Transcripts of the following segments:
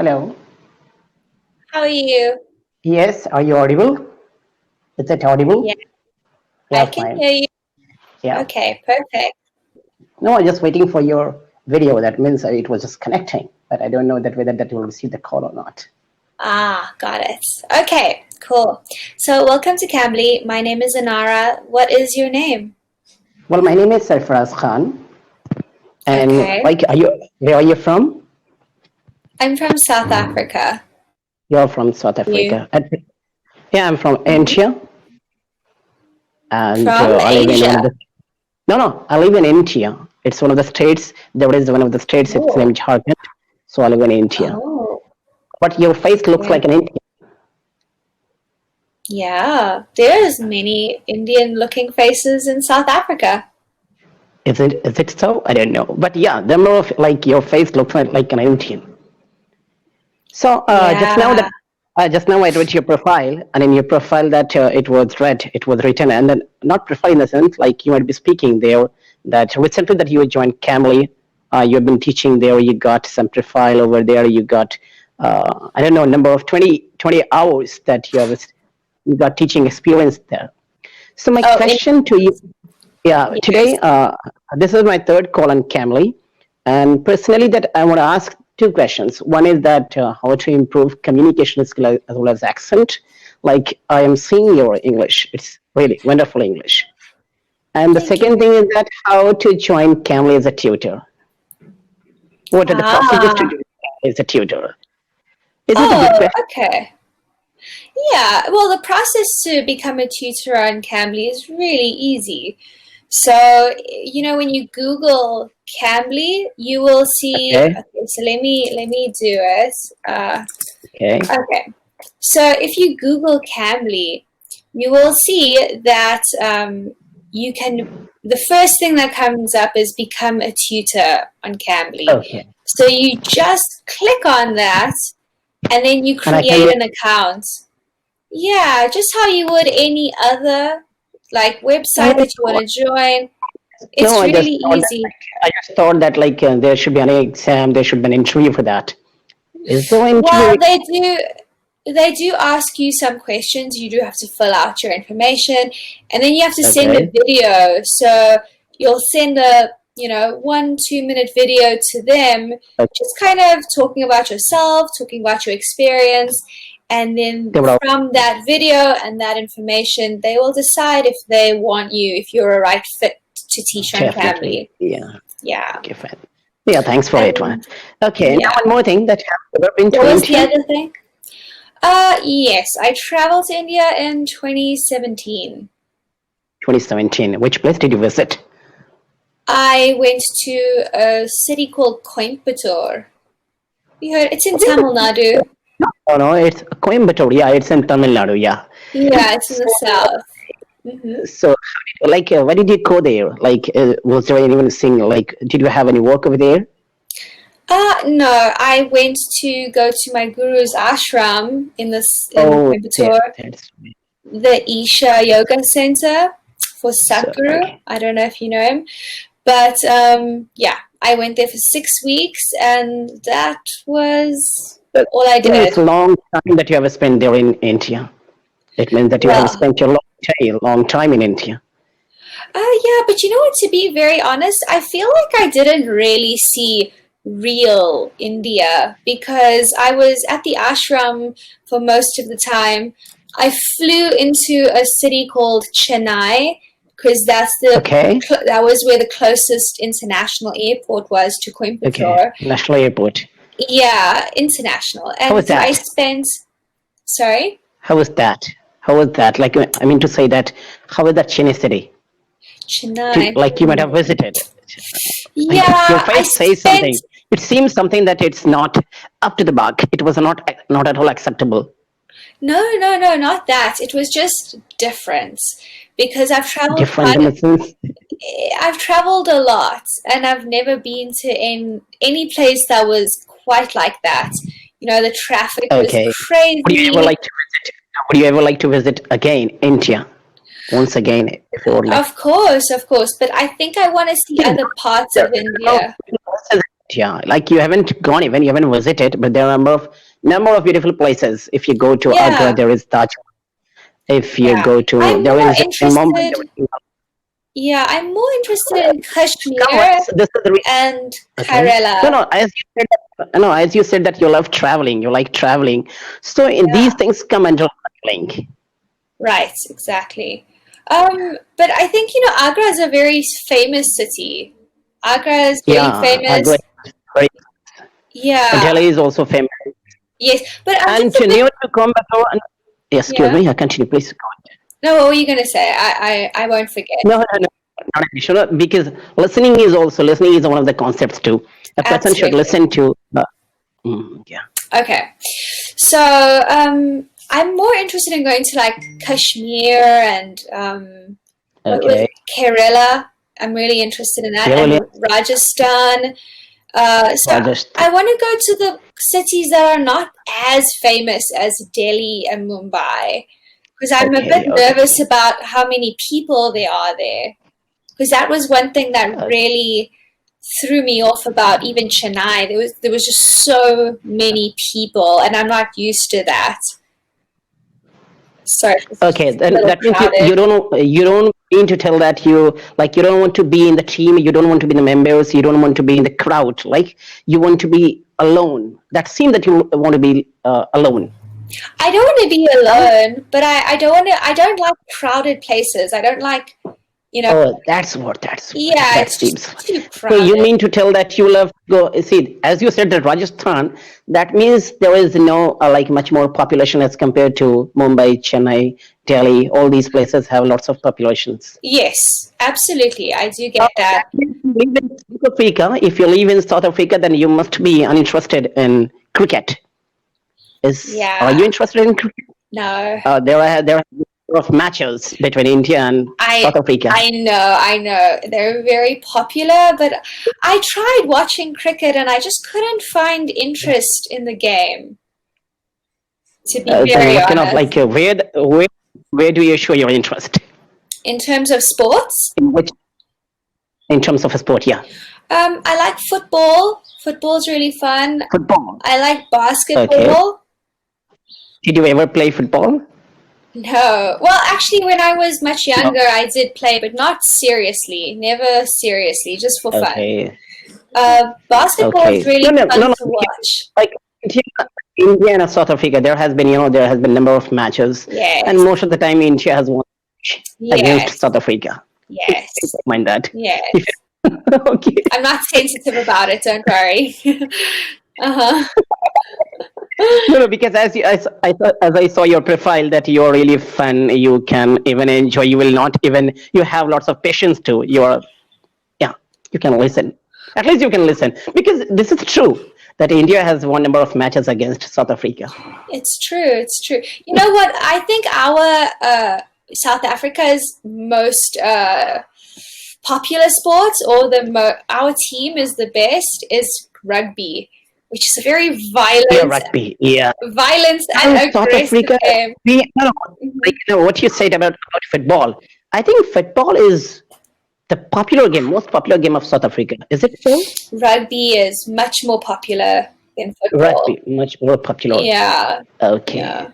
Hello. How are you? Yes, are you audible? Is it Yeah, audible? I Yeah, can fine. hear you. Yeah. Okay, perfect. No, I'm just waiting for your video. That means it was just connecting, but I don't know that whether that will receive the call or not. Got it. Okay, cool. So, welcome to Cambly. My name is Anara. What is your name? Well, my name is Sarfaraz Khan, and Okay, like, where are you from? I'm from South Africa. You're from South You? Africa. Yeah, I'm from Mhm. India, and From I live in one of Asia. the. No, I live in India. It's one of the states. There is one of the states. It's Oh, named Jharkhand. So I live in India. oh, But your face looks okay. like an Indian. Yeah, there's many Indian-looking faces in South Africa. Is it so? I don't know. But yeah, the more of like your face looks like an Indian. So Yeah. just now I read your profile, and in your profile that it was written, and then not profile in the sense like you might be speaking there that recently that you joined Cambly, you've been teaching there, you got some profile over there, you got I don't know number of 20 hours that you got teaching experience there. So my Oh, question to you. Yeah, today yes. this is my third call on Camly, and personally, that I want to ask two questions. One is that how to improve communication skill as well as accent. Like I am seeing your English, it's really wonderful English. And the Thank you. second thing is that how to join Camly as a tutor. What are the procedures to Ah. join Camly as a tutor? Is it a good Oh, question? okay. Yeah, well, the process to become a tutor on Cambly is really easy. So, when you Google Cambly, you will see. Okay, Okay, so let me do it. okay, Okay, so if you Google Cambly, you will see that you can. The first thing that comes up is become a tutor on Cambly. okay. So you just click on that, and then you And I can create an account. Yeah, just how you would any other like website that you want to join. no, It's really easy. I just thought that like there should be an exam, there should be an interview for that. Is there an interview? Well, they do ask you some questions. You do have to fill out your information, and then you have to send a Okay. video. So you'll send a 1-2 minute video to them, just kind of talking about yourself, talking about your experience, and then Okay, from that video and that information, they will decide if they want you, if you're a right fit to teach on definitely. Cambly. Yeah. Yeah, Okay, fine. Yeah, thanks for it, one. and Okay, now yeah. one more thing that have you ever been What to was the India? other thing? Yes, I traveled to India in 2017. 2017. Which place did you visit? I went to a city called Coimbatore. You heard it's in Tamil Nadu. Oh no, it's Coimbatore. Yeah, it's in Tamil Nadu. Yeah. Yeah, it's in the So, south. so like, why did you go there? Like, was there anyone seeing? Like, did you have any work over there? No, I went to go to my guru's ashram in Oh, Coimbatore, that's the Isha Yoga Center for so Satguru. okay. I don't know if you know him, but yeah, I went there for 6 weeks, and that was That all I means did. long time that you have spent there in India. It means that you have Well, spent your long time in India. yeah, but you know what? To be very honest, I feel like I didn't really see real India because I was at the ashram for most of the time. I flew into a city called Chennai because Okay. that was where the closest international airport was to Okay. Coimbatore. National Airport. Yeah, international. How was And I that? spent, sorry, How was that? How was that? Like, I mean to say that, how was that Chennai city? Chennai. Like you might have visited. Your Yeah, I face says spent. something. It seems something that it's not up to the mark. It was not at all acceptable. No, no, no, not that. It was just different because Different in the sense. I've traveled a lot, and I've never been to any place that was quite like that. The traffic was Okay. Would you ever crazy. like to visit? Would you ever like to visit again India? Once again, if you would like. Of course, but I think I want to see other parts of No, India. Yeah, like you haven't gone even, you haven't visited, but there are number of beautiful places. If you go to Agra, Yeah, there is Taj. If you yeah. go to, I'm there more is in Mumbai. interested. Yeah, I'm more interested in Come Kashmir once. This is the and okay. No, Kerala. no. As you said that you love traveling, you like traveling. So in these Yeah, things come under traveling. right, exactly. But I think, Agra is a very famous city. Agra is really Yeah, Agra, famous. is great. Yeah, Delhi is also famous. yes. But I'm And just a to bit, near to Coimbatore. Excuse yeah. me. Continue, please. Go ahead. No, what were you going to say? I won't forget. No, no, no. Not an issue. No, because listening is one of the concepts too. A person should Absolutely. listen to. Yeah. Okay. So, I'm more interested in going to like Kashmir and what was Okay. Kerala. I'm really interested in that, Really, and Rajasthan. So Rajasthan. I want to go to the cities that are not as famous as Delhi and Mumbai because I'm a bit Okay. nervous Okay. about how many people there are there. Because that was one thing that Okay. really threw me off about even Chennai. There was just so many people, and I'm not used to that. So Okay, it's a then little that means you crowded. don't mean to tell that you don't want to be in the team, you don't want to be in the members, you don't want to be in the crowd, like you want to be alone. That seems that you want to be alone. I don't want to be alone, but I don't want to. I don't like crowded places. I don't like, you know. Oh, that's what Yeah, that it's just seems. too So you crowded. mean to tell that you love go see as you said that Rajasthan, that means there is no like much more population as compared to Mumbai, Chennai, Delhi. All these places have lots of populations. Yes, absolutely. I do Oh, get that. that means you live in South Africa. If you live in South Africa, then you must be uninterested in cricket. Is Are you Yeah. interested in cricket? No. There are a lot of matches between India and I South Africa. I know. They're very popular, but I tried watching cricket and I just couldn't find interest in the game, to be Then very what kind of honest. like where do you show your interest In terms of sports, in which in terms of a sport? Yeah, I like football. Football's really fun. football. I like Okay. basketball. Did you ever play football? No. Well, actually, when I was much No. younger, I did play, but not seriously. Never seriously, just for fun. Okay. Basketball is Okay. No, really no, no, fun no. to watch. Like India, India and South Africa, there has been number of matches, and Yes. most of the time India has won against Yes. South Africa. Yes. Mind that. Yes. Okay. I'm not sensitive about it, don't worry. Uh-huh. No, no, because as I saw your profile that you're really fun, you can even enjoy. You will not even you have lots of patience too. You're yeah, you can listen. At least you can listen because this is true that India has one number of matches against South Africa. It's true. It's true. You know what? I think our South Africa's most popular sports, or our team is the best, is rugby, which is a very Yeah, rugby. Yeah. violent And and South aggressive Africa, game. we no, no, like Mhm. what you said about football. I think football is the most popular game of South Africa. Is it so? Rugby is much more popular than football. Rugby, much more popular. Yeah, Okay. yeah.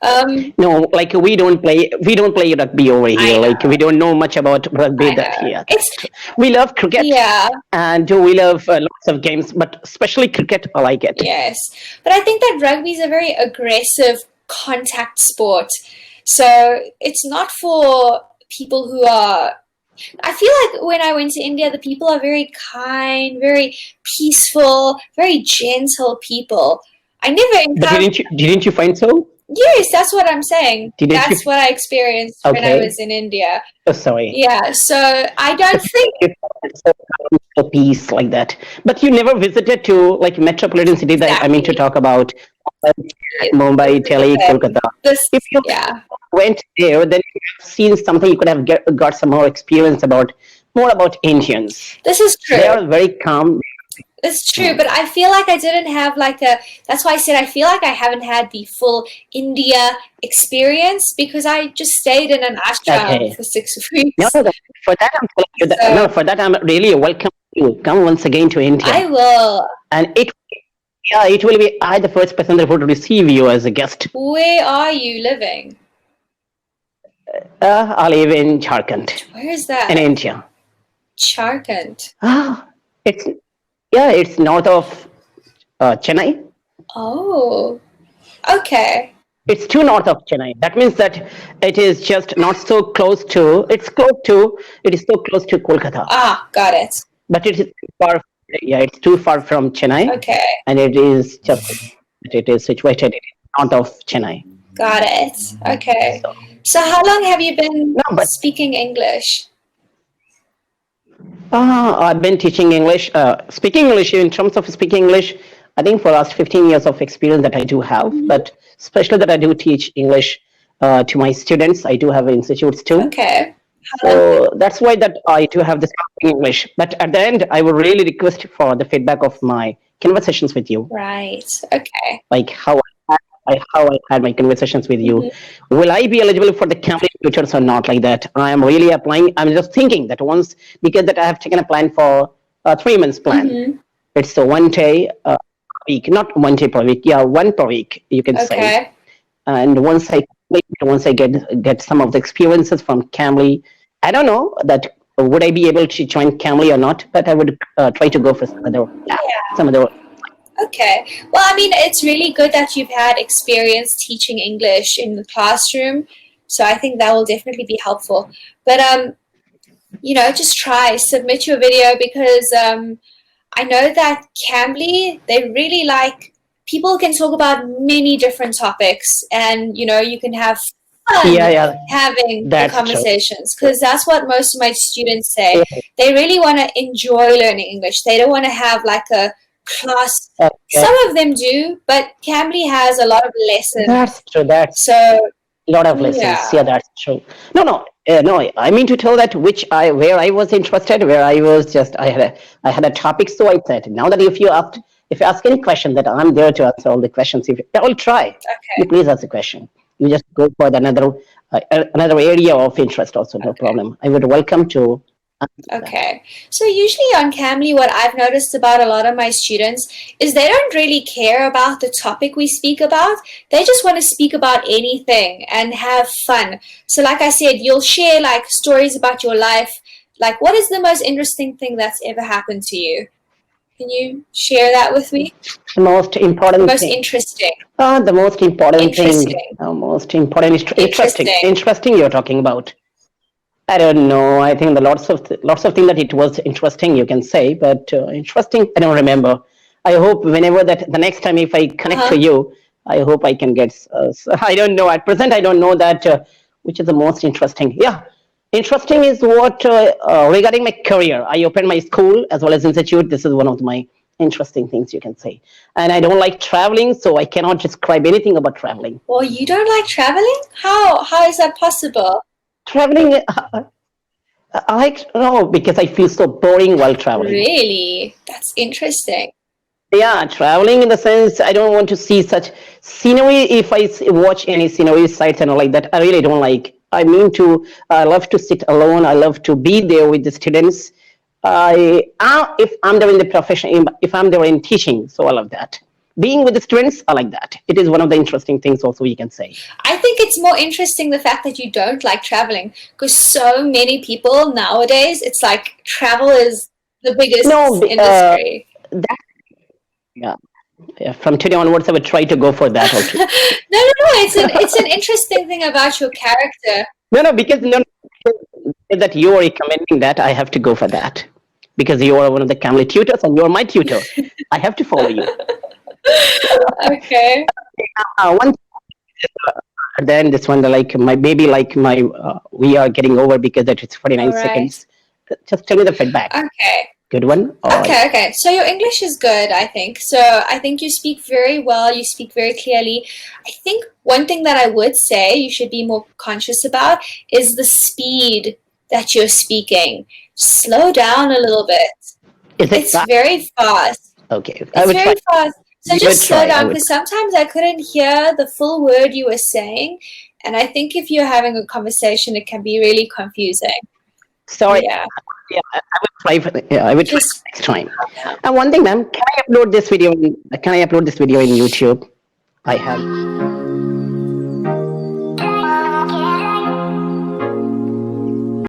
Um, No, like we don't play rugby over I here. Like know, we don't know much about rugby I that know. here. That's It's true. We love cricket yeah, and we love lots of games, but especially cricket, I like it. yes. But I think that rugby is a very aggressive contact sport. So it's not for people who are. I feel like when I went to India, the people are very kind, very peaceful, very gentle people. I never But encountered. didn't you find so? Yes, that's what I'm saying. Didn't you? That's what I experienced when I Okay. was in India. Oh, sorry. Yeah, so I don't think. You found so so peace like that. But you never visited to like metropolitan city that I mean to Exactly. talk about Yes, this Mumbai, is the Delhi, thing. Kolkata. This, If you yeah, went there, then you have seen something. You could have got some more experience about more about Indians. this is They true. are very calm. It's true, but I feel like I didn't have like a. That's why I said I feel like I haven't had the full India experience because I just stayed in an ashram Okay. for 6 No, weeks. no, no. For that I'm telling you that, no, So for that I'm really welcome you come once again to I India, will. and it will be I the first person that would receive you as a guest. Where are you living? I live in Jharkhand, Where is in that? India. Jharkhand. Ah, it's it's north of Chennai. Oh, okay. It's too north of Chennai. That means that it is just not so close to. It is so close to Kolkata, Ah, got it. but it is too far. Yeah, it's too far from Chennai, Okay, and it is situated in north of Chennai. got it. Okay. So So how long have you been no, but speaking English? I've been teaching English, speaking English in terms of speaking English. I think for last 15 years of experience that I do have, Mhm. but especially that I do teach English to my students. I do have institutes too. Okay. How long? So that's why that I do have this English. But at the end, I would really request for the feedback of my conversations with you, Right. Okay. like how I had my conversations with you. Mhm. Will I be eligible for the Cambly tutors or not? Like that, I am really applying. I'm just thinking that once because that I have taken a plan for a 3 months plan. Mhm. It's a one day week, not one day per week. Yeah, one per week you can say. Okay. And once I get some of the experiences from Cambly, I don't know that would I be able to join Cambly or not, but I would try to go for some other. Okay. Well, I mean, it's really good that you've had experience teaching English in the classroom. So I think that will definitely be helpful. But just try, submit your video because I know that Cambly, they really like people can talk about many different topics and you can have Yeah, fun yeah, having the that's true. conversations because that's what most of my students say. Yeah, They really want to enjoy learning English. They don't want to have like a class. okay. Some of them do, but Cambly has a lot of lessons. That's true. That's So, a lot of lessons. Yeah, yeah. that's true. No. I mean to tell that where I was interested, where I was just I had a topic, so I said. Now that if you ask any question, that I'm there to answer all the questions. If I will try, you Okay. please ask the question. You just go for another area of interest. Also, no Okay. problem. I would welcome to answer that. Okay. So usually on Cambly, what I've noticed about a lot of my students is they don't really care about the topic we speak about. They just want to speak about anything and have fun. So like I said, you'll share like stories about your life. Like what is the most interesting thing that's ever happened to you? Can you share that with me? The most The important most thing. interesting. The most important thing. Interesting. Most important is interesting. Interesting. Interesting. You're talking about. I don't know. I think the lots of things that it was interesting. You can say, but interesting. I don't remember. I hope whenever that the next time if I connect to Uh-huh. you, I hope I can get. I don't know. At present, I don't know that which is the most interesting. Yeah, interesting is what regarding my career. I opened my school as well as institute. This is one of my interesting things you can say. And I don't like traveling, so I cannot describe anything about traveling. Well, you don't like traveling? How is that possible? Traveling, I don't know because I feel so boring while traveling. Really? That's interesting. Yeah, traveling in the sense I don't want to see such scenery. If watch any scenery sites and all like that, I really don't like. I mean to. I love to sit alone. I love to be there with the students. If I'm there in the profession, if I'm there in teaching, so I love that. Being with the students, I like that. It is one of the interesting things. Also, you can say. I think it's more interesting the fact that you don't like traveling because so many people nowadays, it's like travel is the No, biggest industry. that yeah, yeah. From today onwards, I would try to go for that also. No. It's an interesting thing about your character. No, because that you are recommending that, I have to go for that because you are one of the Cambly tutors and you are my tutor. I have to follow you. Okay. One then this one like my baby like my we are getting over because that it's All 49 right. seconds. Just tell me the feedback. Okay. Good one or Okay. So your English is good, I think. So I think you speak very well, you speak very clearly. I think one thing that I would say you should be more conscious about is the speed that you're speaking. Slow down a little bit. is it It's fast? very fast. Okay, I It's would try. very fast. So I would just slow try. I down would. because sometimes I couldn't hear the full word you were saying. And I think if you're having a conversation, it can be really confusing. Sorry, Yeah. Yeah, I will try. I will try Just next time. And one thing, ma'am, can I upload this video? Can I upload this video in YouTube? I have.